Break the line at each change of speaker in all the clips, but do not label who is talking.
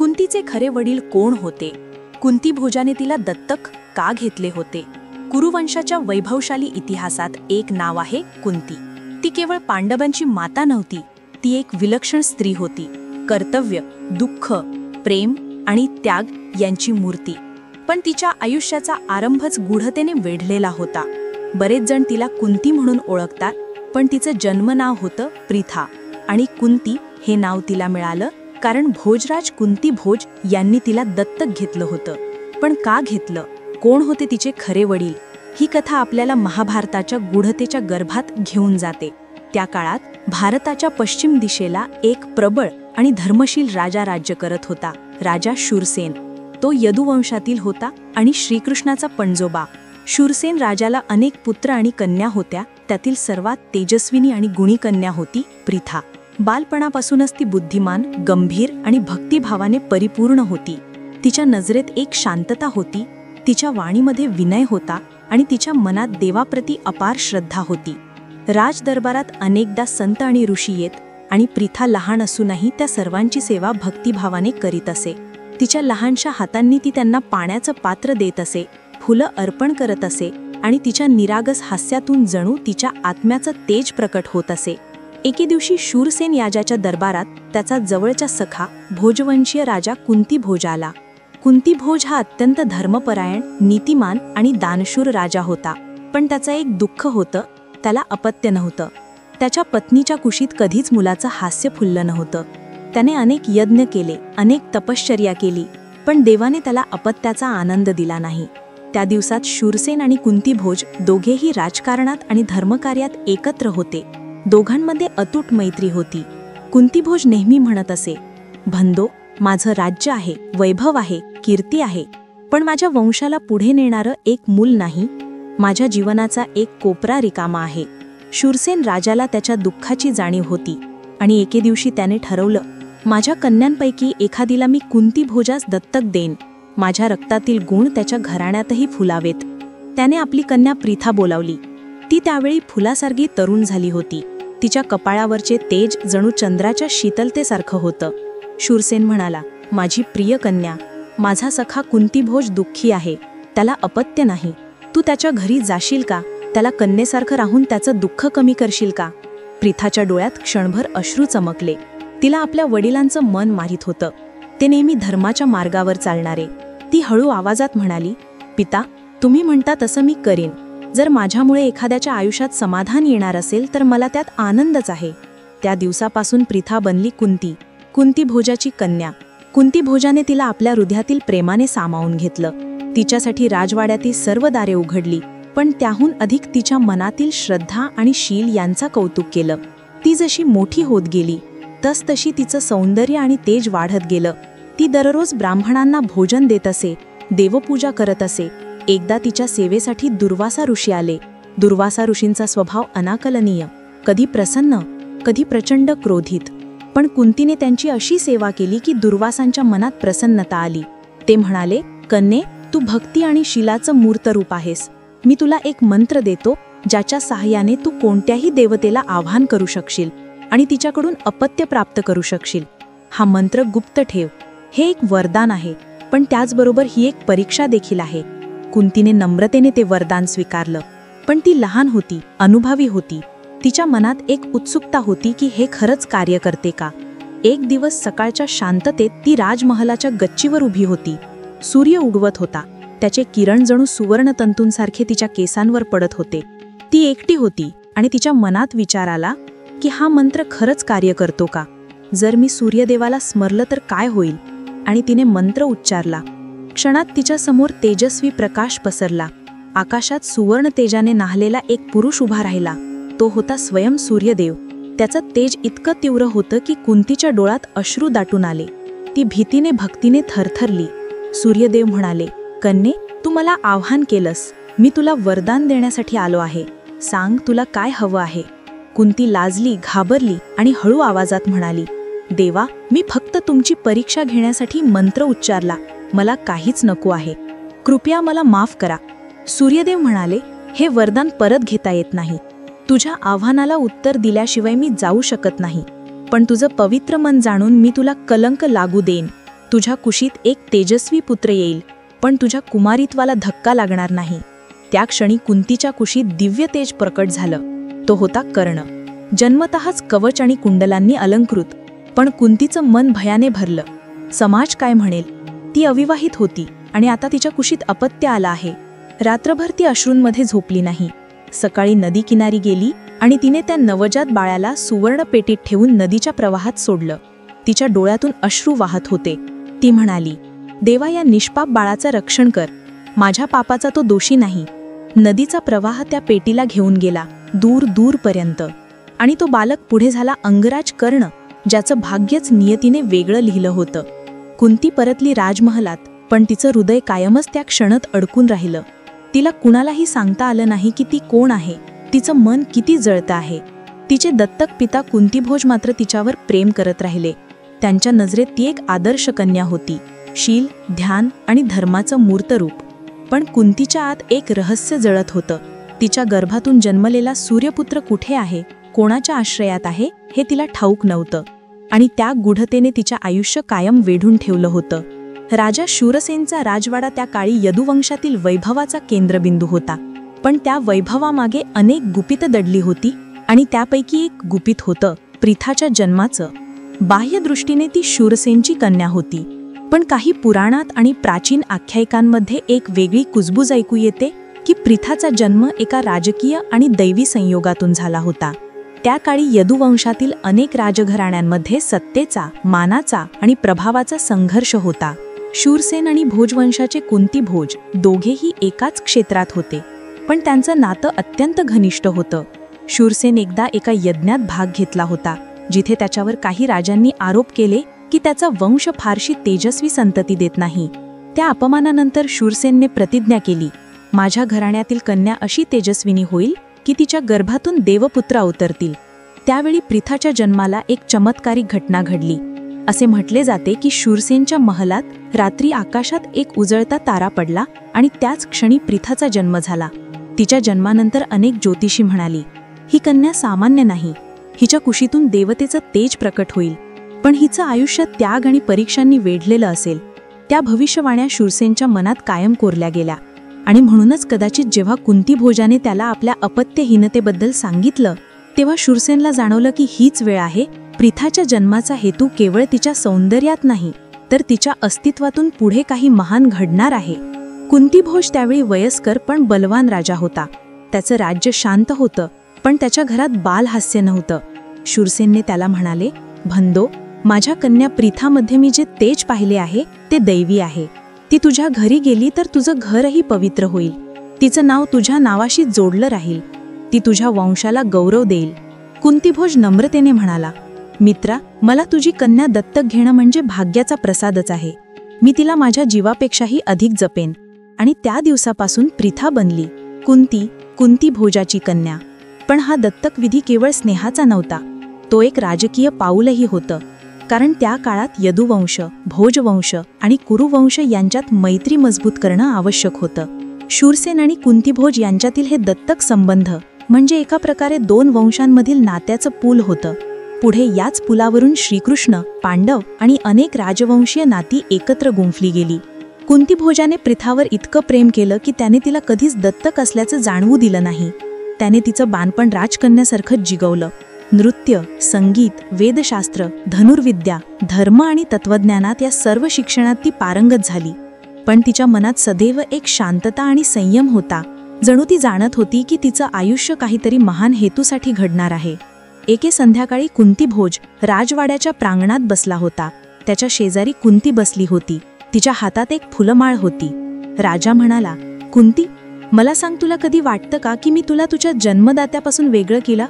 कुंतीचे खरे वडील कोण होते? कुंती भोजाने तिला दत्तक का घेतले होते? कुरुवंशाच्या वैभवशाली इतिहासात एक नाव आहे कुंती. ती केवळ पांडवांची माता नव्हती, ती एक विलक्षण स्त्री होती. कर्तव्य, दुःख, प्रेम आणि त्याग यांची मूर्ती. पण तिच्या आयुष्याचा आरंभच गूढतेने वेढलेला होता. बरेच जण तिला कुंती म्हणून ओळखतात, पण तिचं जन्मनाव होतं प्रिथा. आणि कुंती हे नाव तिला मिळालं कारण भोजराज कुंती भोज यांनी तिला दत्तक घेतलं होतं. पण का घेतलं? कोण होते तिचे खरे वडील? ही कथा आपल्याला महाभारताच्या गूढतेच्या गर्भात घेऊन जाते. त्या काळात भारताच्या पश्चिम दिशेला एक प्रबळ आणि धर्मशील राजा राज्य करत होता, राजा शूरसेन. तो यदुवंशातील होता आणि श्रीकृष्णाचा पणजोबा. शूरसेन राजाला अनेक पुत्र आणि कन्या होत्या. त्यातील सर्वात तेजस्विनी आणि गुणी कन्या होती प्रिथा. बालपणापासूनच ती बुद्धिमान, गंभीर आणि भक्तिभावाने परिपूर्ण होती. तिच्या नजरेत एक शांतता होती, तिच्या वाणीमध्ये विनय होता आणि तिच्या मनात देवाप्रती अपार श्रद्धा होती. राजदरबारात अनेकदा संत आणि ऋषी येत आणि प्रिथा लहान असूनही त्या सर्वांची सेवा भक्तिभावाने करीत असे. तिच्या लहानशा हातांनी ती त्यांना पाण्याचं पात्र देत असे, फुलं अर्पण करत असे आणि तिच्या निरागस हास्यातून जणू तिच्या आत्म्याचं तेज प्रकट होत असे. एके दिवशी शूरसेन याजाच्या दरबारात त्याचा जवळचा सखा भोजवंशीय राजा कुंती भोज आला. कुंती भोज हा अत्यंत धर्मपरायण, नीतिमान आणि दानशूर राजा होता. पण त्याचं एक दुःख होतं, त्याला अपत्य नव्हतं. त्याच्या पत्नीच्या कुशीत कधीच मुलाचं हास्य फुललं नव्हतं. त्याने अनेक यज्ञ केले, अनेक तपश्चर्या केली, पण देवाने त्याला अपत्याचा आनंद दिला नाही. त्या दिवसात शूरसेन आणि कुंती भोज दोघेही राजकारणात आणि धर्मकार्यात एकत्र होते. दोघांमध्ये अतूट मैत्री होती. कुंती भोज नेहमी म्हणत असे, भंदो, माझं राज्य आहे, वैभव आहे, कीर्ती आहे, पण माझ्या वंशाला पुढे नेणारं एक मूल नाही. माझ्या जीवनाचा एक कोपरा रिकामा आहे. शूरसेन राजाला त्याच्या दुःखाची जाणीव होती आणि एके दिवशी त्याने ठरवलं, माझ्या कन्यांपैकी एखादीला मी कुंती भोजास दत्तक देईन. माझ्या रक्तातील गुण त्याच्या घराण्यातही फुलावेत. त्याने आपली कन्या प्रिथा बोलावली. ती त्यावेळी फुलासारखी तरुण झाली होती. तिच्या कपाळावरचे तेज जणू चंद्राच्या शीतलतेसारखं होतं. शूरसेन म्हणाला, माझी प्रिय कन्या, माझा सखा कुंती भोज दुःखी आहे, त्याला अपत्य नाही. तू त्याच्या घरी जाशील का? त्याला कन्येसारखं राहून त्याचं दुःख कमी करशील का? प्रिथाच्या डोळ्यात क्षणभर अश्रू चमकले. तिला आपल्या वडिलांचं मन माहीत होतं. ते नेहमी धर्माच्या मार्गावर चालणारे. ती हळू आवाजात म्हणाली, पिता, तुम्ही म्हणता तसं मी करीन. जर माझ्यामुळे एखाद्याच्या आयुष्यात समाधान येणार असेल तर मला त्यात आनंदच आहे. त्या दिवसापासून प्रिथा बनली कुंती, कुंती भोजाची कन्या. कुंती भोजाने तिला आपल्या हृदयातील प्रेमाने सामावून घेतलं. तिच्यासाठी राजवाड्यातील सर्व दारे उघडली, पण त्याहून अधिक तिच्या मनातील श्रद्धा आणि शील यांचा कौतुक केलं. ती जशी मोठी होत गेली तसतशी तिचं सौंदर्य आणि तेज वाढत गेलं. ती दररोज ब्राह्मणांना भोजन देत असे, देवपूजा करत असे. एकदा तिच्या सेवेसाठी दुर्वासा ऋषी आले. दुर्वासा ऋषींचा स्वभाव अनाकलनीय, कधी प्रसन्न, कधी प्रचंड क्रोधित. पण कुंतीने त्यांची अशी सेवा केली की दुर्वासांच्या मनात प्रसन्नता आली. ते म्हणाले, कन्ये, तू भक्ती आणि शीलाचं मूर्त रूप आहेस. मी तुला एक मंत्र देतो, ज्याच्या सहाय्याने तू कोणत्याही देवतेला आवाहन करू शकशील आणि तिच्याकडून अपत्य प्राप्त करू शकशील. हा मंत्र गुप्त ठेव. हे एक वरदान आहे, पण त्याचबरोबर ही एक परीक्षा देखील आहे. कुंतीने नम्रतेने ते वरदान स्वीकारलं. पण ती लहान होती, अनुभवी होती. तिच्या मनात एक उत्सुकता होती की हे खरंच कार्य करते का. एक दिवस सकाळच्या शांततेत ती राजमहालाच्या गच्चीवर उभी होती. सूर्य उगवत होता. त्याचे किरण जणू सुवर्णतंतूंसारखे तिच्या केसांवर पडत होते. ती एकटी होती आणि तिच्या मनात विचार आला की हा मंत्र खरंच कार्य करतो का. जर मी सूर्यदेवाला स्मरलं तर काय होईल. आणि तिने मंत्र उच्चारला. क्षणात तिच्या समोर तेजस्वी प्रकाश पसरला. आकाशात सुवर्ण तेजाने नाहलेला एक पुरुष उभा राहिला. तो होता स्वयं सूर्यदेव. त्याचं तेज इतकं तीव्र होतं की कुंतीच्या डोळ्यात अश्रू दाटून आले. ती भीतीने भक्तीने थरथरली. सूर्यदेव म्हणाले, कन्ये, तू मला आव्हान केलंस. मी तुला वरदान देण्यासाठी आलो आहे. सांग, तुला काय हवं आहे. कुंती लाजली, घाबरली आणि हळू आवाजात म्हणाली, देवा, मी फक्त तुमची परीक्षा घेण्यासाठी मंत्र उच्चारला. मला काहीच नको आहे. कृपया मला माफ करा. सूर्यदेव म्हणाले, हे वरदान परत घेता येत नाही. तुझ्या आव्हानाला उत्तर दिल्याशिवाय मी जाऊ शकत नाही. पण तुझं पवित्र मन जाणून मी तुला कलंक लागू देईन. तुझ्या कुशीत एक तेजस्वी पुत्र येईल, पण तुझ्या कुमारीत्वाला धक्का लागणार नाही. त्या क्षणी कुंतीच्या कुशीत दिव्य तेज प्रकट झालं. तो होता कर्ण. जन्मतःच कवच आणि कुंडलांनी अलंकृत, पण कुंतीचं मन भयाने भरलं. समाज काय म्हणेल? ती अविवाहित होती आणि आता तिच्या कुशीत अपत्य आलं आहे. रात्रभर ती अश्रूंमध्ये झोपली नाही. सकाळी नदी किनारी गेली आणि तिने त्या नवजात बाळाला सुवर्ण पेटीत ठेवून नदीच्या प्रवाहात सोडलं. तिच्या डोळ्यातून अश्रू वाहत होते. ती म्हणाली, देवा, या निष्पाप बाळाचं रक्षण कर. माझ्या पापाचा तो दोषी नाही. नदीचा प्रवाह त्या पेटीला घेऊन गेला दूर दूरपर्यंत, आणि तो बालक पुढे झाला अंगराज कर्ण, ज्याचं भाग्यच नियतीने वेगळं लिहिलं होतं. कुंती परतली राजमहालात, पण तिचं हृदय कायमच त्या क्षणात अडकून राहिलं. तिला कुणालाही सांगता आलं नाही की ती कोण आहे, तिचं मन किती जळतं आहे. तिचे दत्तक पिता कुंतीभोज मात्र तिच्यावर प्रेम करत राहिले. त्यांच्या नजरेत ती एक आदर्श कन्या होती, शील, ध्यान आणि धर्माचं मूर्तरूप. पण कुंतीच्या आत एक रहस्य जळत होतं. तिच्या गर्भातून जन्मलेला सूर्यपुत्र कुठे आहे, कोणाच्या आश्रयात आहे, हे तिला ठाऊक नव्हतं. आणि त्या गूढतेने तिच्या आयुष्य कायम वेढून ठेवलं होतं. राजा शूरसेनचा राजवाडा त्या काळी यदुवंशातील वैभवाचा केंद्रबिंदू होता. पण त्या वैभवामागे अनेक गुपितं दडली होती, आणि त्यापैकी एक गुपित होतं प्रिथाच्या जन्माचं. बाह्यदृष्टीने ती शूरसेनची कन्या होती, पण काही पुराणात आणि प्राचीन आख्यायिकांमध्ये एक वेगळी कुजबूज ऐकू येते की प्रिथाचा जन्म एका राजकीय आणि दैवी संयोगातून झाला होता. त्या काळी यदुवंशातील अनेक राजघराण्यांमध्ये सत्तेचा, मानाचा आणि प्रभावाचा संघर्ष होता. शूरसेन आणि भोजवंशाचे कुंतीभोज दोघेही एकाच क्षेत्रात होते, पण त्यांचं नातं अत्यंत घनिष्ठ होतं. शूरसेन एकदा एका यज्ञात भाग घेतला होता, जिथे त्याच्यावर काही राजांनी आरोप केले की त्याचा वंश फारशी तेजस्वी संतती देत नाही. त्या अपमानानंतर शूरसेनने प्रतिज्ञा केली, माझ्या घराण्यातील कन्या अशी तेजस्विनी होईल की तिच्या गर्भातून देवपुत्र अवतरतील. त्यावेळी प्रिथाच्या जन्माला एक चमत्कारिक घटना घडली. असे म्हटले जाते की शूरसेनच्या महलात रात्री आकाशात एक उजळता तारा पडला आणि त्याच क्षणी प्रिथाचा जन्म झाला. तिच्या जन्मानंतर अनेक ज्योतिषी म्हणाली, ही कन्या सामान्य नाही, हिच्या कुशीतून देवतेचं तेज प्रकट होईल. पण हिचं आयुष्य त्याग आणि परीक्षांनी वेढलेलं असेल. त्या भविष्यवाण्या शूरसेनच्या मनात कायम कोरल्या गेल्या, आणि म्हणूनच कदाचित जेव्हा कुंतीभोजाने त्याला आपल्या अपत्यहीनतेबद्दल सांगितलं, तेव्हा शूरसेनला जाणवलं की हीच वेळ आहे. प्रिथाच्या जन्माचा हेतू केवळ तिच्या सौंदर्यात नाही, तर तिच्या अस्तित्वातून पुढे काही महान घडणार आहे. कुंतीभोज त्यावेळी वयस्कर पण बलवान राजा होता. त्याचं राज्य शांत होतं, पण त्याच्या घरात बालहास्य नव्हतं. शूरसेनने त्याला म्हणाले, भंदो, माझ्या कन्या प्रिथामध्ये मी जे तेज पाहिले आहे ते दैवी आहे. ती तुझ्या घरी गेली तर तुझं घरही पवित्र होईल. तिचं नाव तुझ्या नावाशी जोडलं राहील. ती तुझ्या वंशाला गौरव देईल. कुंतीभोज नम्रतेने म्हणाला, मित्रा, मला तुझी कन्या दत्तक घेणं म्हणजे भाग्याचा प्रसादच आहे. मी तिला माझ्या जीवापेक्षाही अधिक जपेन. आणि त्या दिवसापासून प्रिथा बनली कुंतीभोजाची कन्या. पण हा दत्तक विधी केवळ स्नेहाचा नव्हता, तो एक राजकीय पाऊलही होतं. कारण त्या काळात यदुवंश, भोजवंश आणि कुरुवंश यांच्यात मैत्री मजबूत करणं आवश्यक होतं. शूरसेन आणि कुंतीभोज यांच्यातील हे दत्तक संबंध म्हणजे एका प्रकारे दोन वंशांमधील नात्याचं पूल होतं. पुढे याच पुलावरून श्रीकृष्ण, पांडव आणि अनेक राजवंशीय नाती एकत्र गुंफली गेली. कुंतीभोजाने प्रिथावर इतकं प्रेम केलं की त्याने तिला कधीच दत्तक असल्याचं जाणवू दिलं नाही. त्याने तिचं बाणपण राजकन्यासारखंच जिगवलं. नृत्य, संगीत, वेदशास्त्र, धनुर्विद्या, धर्म आणि तत्वज्ञानात या सर्व शिक्षणात ती पारंगत झाली. पण तिच्या मनात सदैव एक शांतता आणि संयम होता. जणू ती जाणत होती की तिचं आयुष्य काहीतरी महान हेतूसाठी घडणार आहे. एके संध्याकाळी कुंतीभोज राजवाड्याच्या प्रांगणात बसला होता. त्याच्या शेजारी कुंती बसली होती. तिच्या हातात एक फुलमाळ होती. राजा म्हणाला, कुंती, मला सांग, तुला कधी वाटतं का की मी तुला तुझ्या जन्मदात्यापासून वेगळं केलं?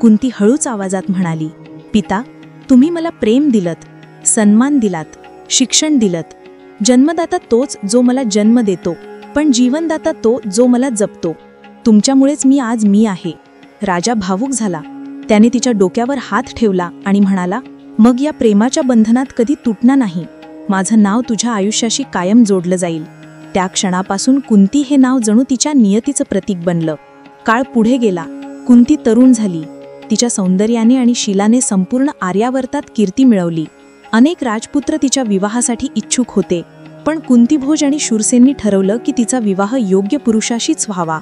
कुंती हळूच आवाजात म्हणाली, पिता, तुम्ही मला प्रेम दिलत, सन्मान दिलात, शिक्षण दिलत. जन्मदाता तोच जो मला जन्म देतो, पण जीवनदाता तो जो मला जपतो. तुमच्यामुळेच मी आज मी आहे. राजा भावूक झाला. त्याने तिच्या डोक्यावर हात ठेवला आणि म्हणाला, मग या प्रेमाच्या बंधनात कधी तुटणार नाही. माझं नाव तुझ्या आयुष्याशी कायम जोडलं जाईल. त्या क्षणापासून कुंती हे नाव जणू तिच्या नियतीचं प्रतीक बनलं. काळ पुढे गेला. कुंती तरुण झाली. तिच्या सौंदर्याने आणि शीलाने संपूर्ण आर्यावर्तात कीर्ती मिळवली. अनेक राजपुत्र तिच्या विवाहासाठी इच्छुक होते, पण कुंतीभोज आणि शूरसेननी ठरवलं की तिचा विवाह योग्य पुरुषाशीच व्हावा.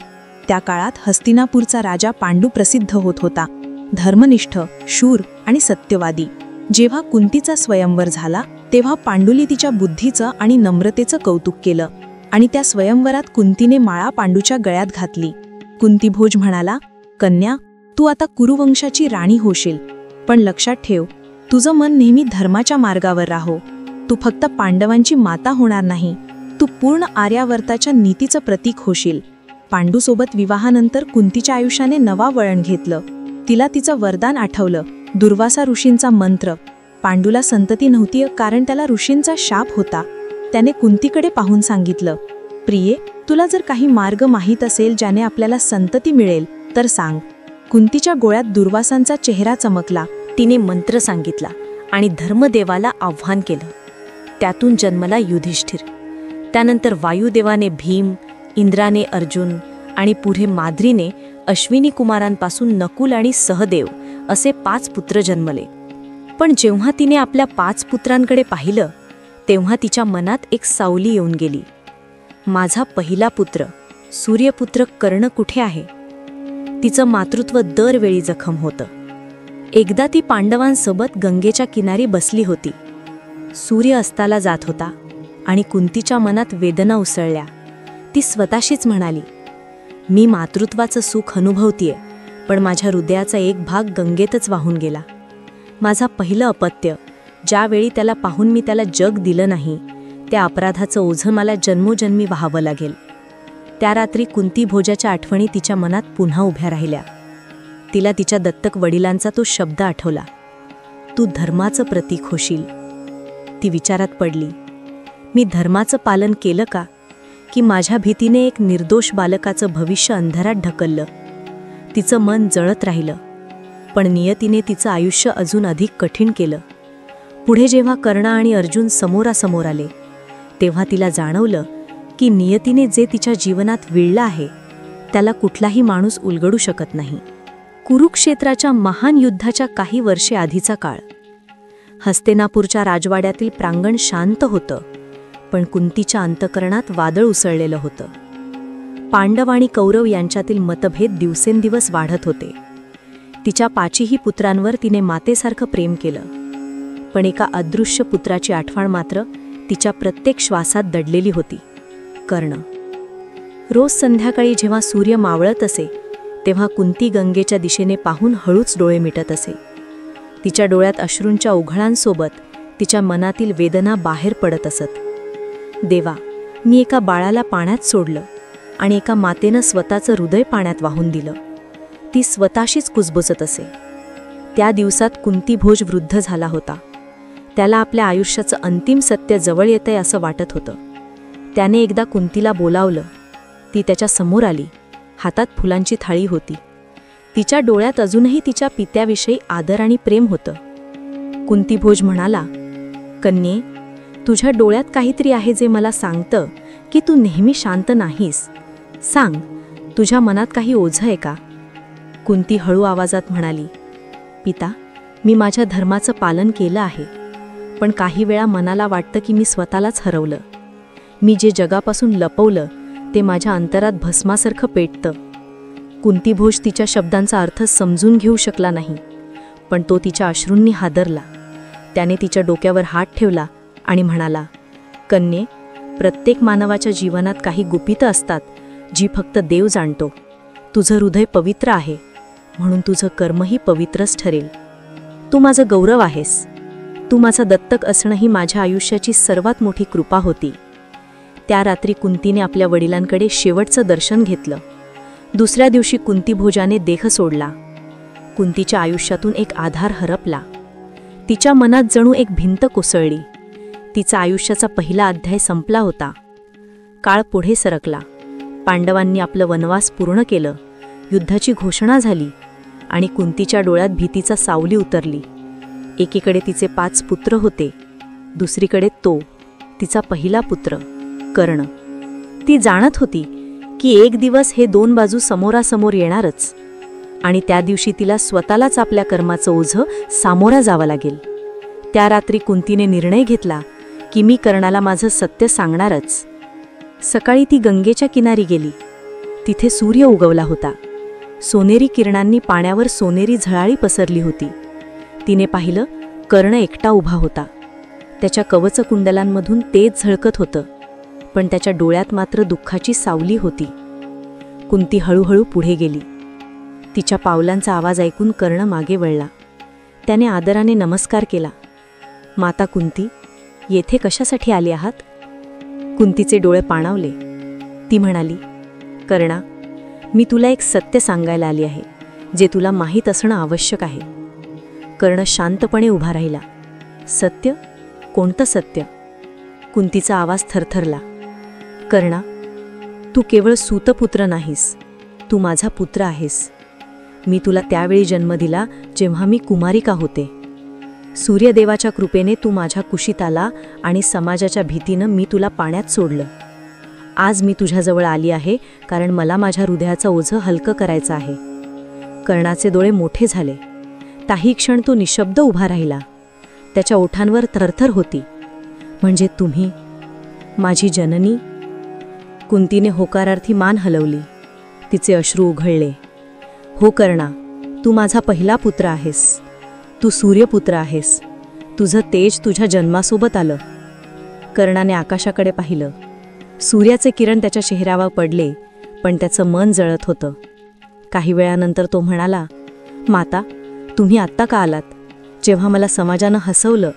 त्या काळात हस्तिनापूरचा राजा पांडू प्रसिद्ध होत होता, धर्मनिष्ठ, शूर आणि सत्यवादी. जेव्हा कुंतीचा स्वयंवर झाला तेव्हा पांडुली तिच्या बुद्धीचं आणि नम्रतेचं कौतुक केलं आणि त्या स्वयंवरात कुंतीने माळा पांडूच्या गळ्यात घातली. कुंतीभोज म्हणाला, कन्या, तू आता कुरुवंशाची राणी होशील, पण लक्षात ठेव, तुझं मन नेहमी धर्माच्या मार्गावर राहो. तू फक्त पांडवांची माता होणार नाही, तू पूर्ण आर्यावर्ताच्या नीतीचं प्रतीक होशील. पांडूसोबत विवाहानंतर कुंतीच्या आयुष्याने नवा वळण घेतलं. तिला तिचं वरदान आठवलं, दुर्वासा ऋषींचा मंत्र. पांडूला संतती नव्हती कारण त्याला ऋषींचा शाप होता. त्याने कुंतीकडे पाहून सांगितलं, प्रिये, तुला जर काही मार्ग माहीत असेल ज्याने आपल्याला संतती मिळेल तर सांग. कुंतीच्या डोळ्यात दुर्वासांचा चेहरा चमकला. तिने मंत्र सांगितला आणि धर्मदेवाला आव्हान केलं. त्यातून जन्मला युधिष्ठिर. त्यानंतर वायुदेवाने भीम, इंद्राने अर्जुन आणि पुढे माद्रीने अश्विनी कुमारांपासून नकुल आणि सहदेव असे 5 पुत्र जन्मले. पण जेव्हा तिने आपल्या 5 पुत्रांकडे पाहिलं तेव्हा तिच्या मनात एक सावली येऊन गेली. माझा पहिला पुत्र, सूर्यपुत्र कर्ण कुठे आहे? तिचं मातृत्व दरवेळी जखम होतं. एकदा ती पांडवांसोबत गंगेच्या किनारी बसली होती. सूर्य अस्ताला जात होता आणि कुंतीच्या मनात वेदना उसळल्या. ती स्वतःशीच म्हणाली, मी मातृत्वाचं सुख अनुभवतीये, पण माझ्या हृदयाचा एक भाग गंगेतच वाहून गेला. माझा पहिलं अपत्य, ज्यावेळी त्याला पाहून मी त्याला जग दिलं नाही, त्या अपराधाचं ओझं मला जन्मोजन्मी वाहावं लागेल. त्या रात्री कुंतीभोजाच्या आठवणी तिच्या मनात पुन्हा उभ्या राहिल्या. तिला तिच्या दत्तक वडिलांचा तो शब्द आठवला, तू धर्माचं प्रतीक होशील. ती विचारात पडली, मी धर्माचं पालन केलं का, की माझ्या भीतीने एक निर्दोष बालकाचं भविष्य अंधारात ढकललं? तिचं मन जळत राहिलं, पण नियतीने तिचं आयुष्य अजून अधिक कठीण केलं. पुढे जेव्हा कर्ण आणि अर्जुन समोरासमोर आले तेव्हा तिला जाणवलं की नियतीने जे तिच्या जीवनात विळलं आहे त्याला कुठलाही माणूस उलगडू शकत नाही. कुरुक्षेत्राच्या महान युद्धाच्या काही वर्षे आधीचा काळ. हस्तिनापूरच्या राजवाड्यातील प्रांगण शांत होतं, पण कुंतीच्या अंतःकरणात वादळ उसळलेलं होतं. पांडव आणि कौरव यांच्यातील मतभेद दिवसेंदिवस वाढत होते. तिच्या 5ही पुत्रांवर तिने मातेसारखं प्रेम केलं, पण एका अदृश्य पुत्राची आठवण मात्र तिच्या प्रत्येक श्वासात दडलेली होती, कर्ण. रोज संध्याकाळी जेव्हा सूर्य मावळत असे तेव्हा कुंती गंगेच्या दिशेने पाहून हळूच डोळे मिटत असे. तिच्या डोळ्यात अश्रूंच्या उघळांसोबत तिच्या मनातील वेदना बाहेर पडत असत. देवा, मी एका बाळाला पाण्यात सोडलं आणि एका मातेनं स्वतःचं हृदय पाण्यात वाहून दिलं. ती स्वतःशीच कुजबुजत असे. त्या दिवसात कुंतीभोज वृद्ध झाला होता. त्याला आपल्या आयुष्याचं अंतिम सत्य जवळ येतंय असं वाटत होतं. त्याने एकदा कुंतीला बोलावलं. ती त्याच्या समोर आली. हातात फुलांची थाळी होती. तिच्या डोळ्यात अजूनही तिच्या पित्याविषयी आदर आणि प्रेम होतं. कुंतीभोज म्हणाला, कन्ये, तुझ्या डोळ्यात काहीतरी आहे जे मला सांगतं की तू नेहमी शांत नाहीस. सांग, तुझ्या मनात काही ओझं आहे का? कुंती हळू आवाजात म्हणाली, पिता, मी माझ्या धर्माचं पालन केलं आहे, पण काही वेळा मनाला वाटतं की मी स्वतःलाच हरवलं. मी जे जगापासून लपवलं ते माझ्या अंतरात भस्मासारखं पेटतं. कुंतीभोज तिच्या शब्दांचा अर्थ समजून घेऊ शकला नाही, पण तो तिच्या अश्रूंनी हादरला. त्याने तिच्या डोक्यावर हात ठेवला आणि म्हणाला, कन्ये, प्रत्येक मानवाच्या जीवनात काही गुपितं असतात जी फक्त देव जाणतो. तुझं हृदय पवित्र आहे, म्हणून तुझं कर्मही पवित्रच ठरेल. तू माझं गौरव आहेस. तू माझा दत्तक असणं ही माझ्या आयुष्याची सर्वात मोठी कृपा होती. त्या रात्री कुंतीने आपल्या वडिलांकडे शेवटचं दर्शन घेतलं. दुसऱ्या दिवशी कुंतीभोजाने देह सोडला. कुंतीच्या आयुष्यातून एक आधार हरपला. तिच्या मनात जणू एक भिंत कोसळली. तिचा आयुष्याचा पहिला अध्याय संपला होता. काळ पुढे सरकला. पांडवांनी आपलं वनवास पूर्ण केलं. युद्धाची घोषणा झाली आणि कुंतीच्या डोळ्यात भीतीचा सावली उतरली. एकीकडे तिचे 5 पुत्र होते, दुसरीकडे तो, तिचा पहिला पुत्र कर्ण. ती जाणत होती की एक दिवस हे 2 बाजू समोरासमोर येणारच आणि त्या दिवशी तिला स्वतःलाच आपल्या कर्माचं ओझं सामोरा जावं लागेल. त्या रात्री कुंतीने निर्णय घेतला की मी कर्णाला माझं सत्य सांगणारच. सकाळी ती गंगेच्या किनारी गेली. तिथे सूर्य उगवला होता. सोनेरी किरणांनी पाण्यावर सोनेरी झळाळी पसरली होती. तिने पाहिलं, कर्ण एकटा उभा होता. त्याच्या कवचकुंडलांमधून तेज झळकत होतं, पण त्याच्या डोळ्यात मात्र दुःखाची सावली होती. कुंती हळूहळू पुढे गेली. तिच्या पावलांचा आवाज ऐकून कर्ण मागे वळला. त्याने आदराने नमस्कार केला. माता कुंती, येथे कशासाठी आली आहात? कुंतीचे डोळे पाणावले. ती म्हणाली, कर्णा, मी तुला एक सत्य सांगायला आली आहे, जे तुला माहीत असणं आवश्यक आहे. कर्ण शांतपणे उभा राहिला. सत्य? कोणतं सत्य? कुंतीचा आवाज थरथरला. कर्णा, तू केवळ सूतपुत्र नाहीस, तू माझा पुत्र आहेस. मी तुला त्यावेळी जन्म दिला जेव्हा मी कुमारिका होते. सूर्यदेवाच्या कृपेने तू माझ्या कुशीत आला आणि समाजाच्या भीतीनं मी तुला पाण्यात सोडलं. आज मी तुझ्याजवळ आली आहे कारण मला माझ्या हृदयाचं ओझं हलकं करायचं आहे. कर्णाचे डोळे मोठे झाले. काही क्षण तो निशब्द उभा राहिला. त्याच्या ओठांवर थरथर होती. म्हणजे तुम्ही माझी जननी? कुंतीने होकारार्थी मान हलवली. तिचे अश्रू उघळले. हो कर्णा, तू माझा पहिला पुत्र आहेस. तू सूर्यपुत्र आहेस. तुझं तेज तुझ्या जन्मासोबत आलं. कर्णाने आकाशाकडे पाहिलं. सूर्याचे किरण त्याच्या चेहऱ्यावर पडले, पण त्याचं मन जळत होतं. काही वेळानंतर तो म्हणाला, माता, तुम्ही आत्ता का आलात? जेव्हा मला समाजानं हसवलं,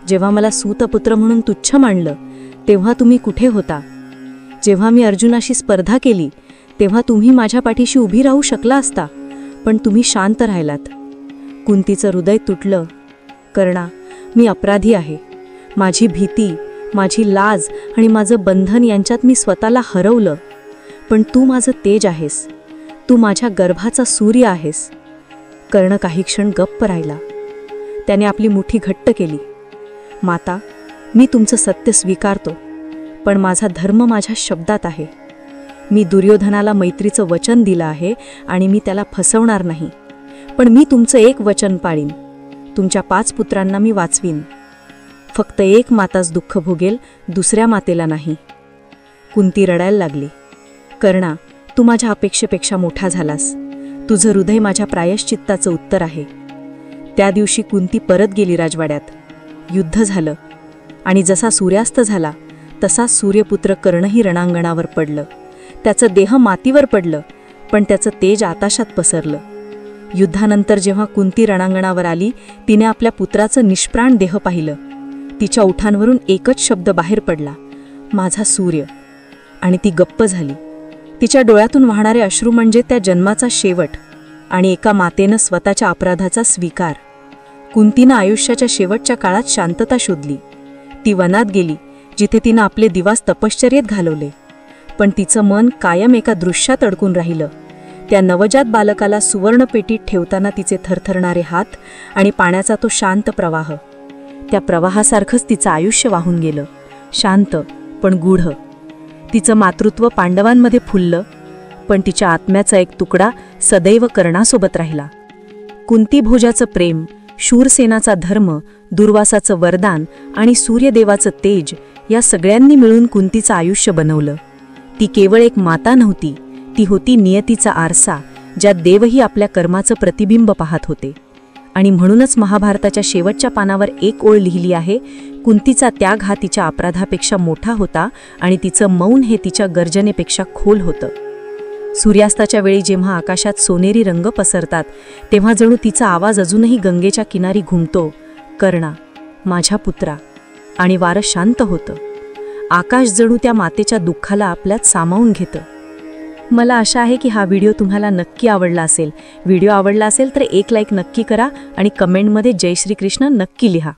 जेव्हा मला सूतपुत्र म्हणून तुच्छ मानलं, तेव्हा तुम्ही कुठे होता? जेव्हा मी अर्जुनाशी स्पर्धा केली, तेव्हा तुम्ही माझ्या पाठीशी उभी राहू शकला असता, पण तुम्ही शांत राहिलात. कुंतीचं हृदय तुटलं. कर्णा, मी अपराधी आहे. माझी भीती, माझी लाज आणि माझं बंधन यांच्यात मी स्वतःला हरवलं. पण तू माझं तेज आहेस. तू माझ्या गर्भाचा सूर्य आहेस. कर्ण काही क्षण गप्प राहिला. त्याने आपली मुठी घट्ट केली. माता, मी तुमचं सत्य स्वीकारतो, पण माझा धर्म माझ्या शब्दात आहे. मी दुर्योधनाला मैत्रीचं वचन दिलं आहे आणि मी त्याला फसवणार नाही. पण मी तुमचं एक वचन पाळीन. तुमच्या 5 पुत्रांना मी वाचवीन. फक्त एक माताच दुःख भोगेल, दुसऱ्या मातेला नाही. कुंती रडायला लागली. कर्णा, तू माझ्या अपेक्षेपेक्षा मोठा झालास. तुझं हृदय माझ्या प्रायश्चित्ताचं उत्तर आहे. त्या दिवशी कुंती परत गेली राजवाड्यात. युद्ध झालं आणि जसा सूर्यास्त झाला तसा सूर्यपुत्र कर्णही रणांगणावर पडलं. त्याचं देह मातीवर पडलं, पण त्याचं तेज आकाशात पसरलं. युद्धानंतर जेव्हा कुंती रणांगणावर आली, तिने आपल्या पुत्राचं निष्प्राण देह पाहिलं. तिच्या ओठांवरून एकच शब्द बाहेर पडला, माझा सूर्य. आणि ती गप्प झाली. तिच्या डोळ्यातून वाहणारे अश्रू म्हणजे त्या जन्माचा शेवट आणि एका मातेनं स्वतःच्या अपराधाचा स्वीकार. कुंतीनं आयुष्याच्या शेवटच्या काळात शांतता शोधली. ती वनात गेली, जिथे तिनं आपले दिवस तपश्चर्येत घालवले. पण तिचं मन कायम एका दृश्यात अडकून राहिलं. त्या नवजात बालकाला सुवर्णपेटीत ठेवताना तिचे थरथरणारे हात आणि पाण्याचा तो शांत प्रवाह. त्या प्रवाहासारखंच तिचं आयुष्य वाहून गेलं, शांत पण गूढ. तिचं मातृत्व पांडवांमध्ये फुललं, पण तिच्या आत्म्याचा एक तुकडा सदैव कर्णासोबत राहिला. कुंतीभोजाचं प्रेम, शूरसेनाचा धर्म, दुर्वासाचं वरदान आणि सूर्यदेवाचं तेज या सगळ्यांनी मिळून कुंतीचं आयुष्य बनवलं. ती केवळ एक माता नव्हती, ती होती नियतीचा आरसा, ज्यात देवही आपल्या कर्माचं प्रतिबिंब पाहत होते. आणि म्हणूनच महाभारताच्या शेवटच्या पानावर एक ओळ लिहिली आहे, कुंतीचा त्याग हा तिच्या अपराधापेक्षा मोठा होता आणि तिचं मौन हे तिच्या गर्जनेपेक्षा खोल होतं. सूर्यास्ताच्या वेळी जेव्हा आकाशात सोनेरी रंग पसरतात, तेव्हा जणू तिचा आवाज अजूनही गंगेच्या किनारी घुमतो, कर्णा, माझ्या पुत्रा. आणि वारं शांत होतं. आकाश जणू त्या मातेच्या दुःखाला आपल्यात सामावून घेतं. मला आशा आहे की हा व्हिडिओ तुम्हाला नक्की आवडला असेल. व्हिडिओ आवडला असेल तर एक लाईक नक्की करा आणि कमेंटमध्ये जय श्री कृष्ण नक्की लिहा.